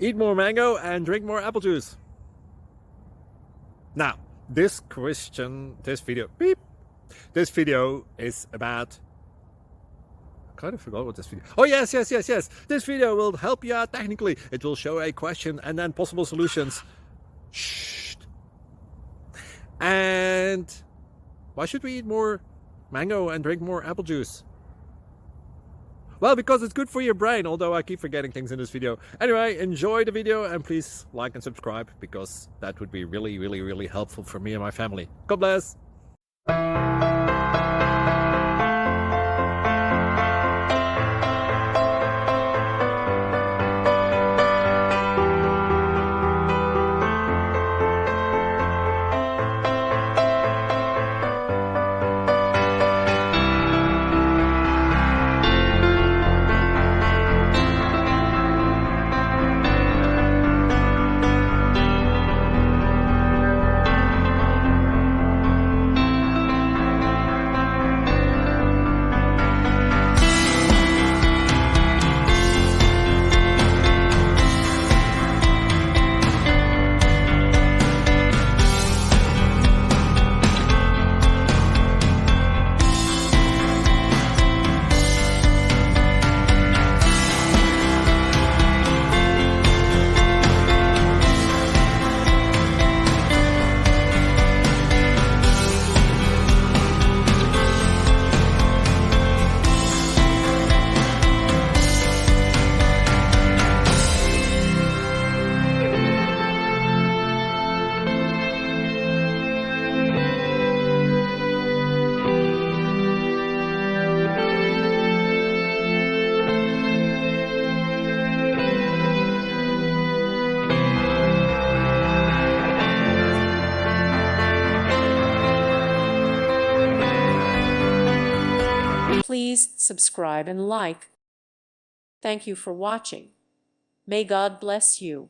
Eat more mango and drink more apple juice. Now, this video is about... I kind of forgot what this video... Oh, yes. This video will help you out technically. It will show a question and then possible solutions. Shh. And why should we eat more mango and drink more apple juice? Well, because it's good for your brain, although I keep forgetting things in this video. Anyway, enjoy the video and please like and subscribe, because that would be really helpful for me and my family. God bless! Please subscribe and like. Thank you for watching. May God bless you.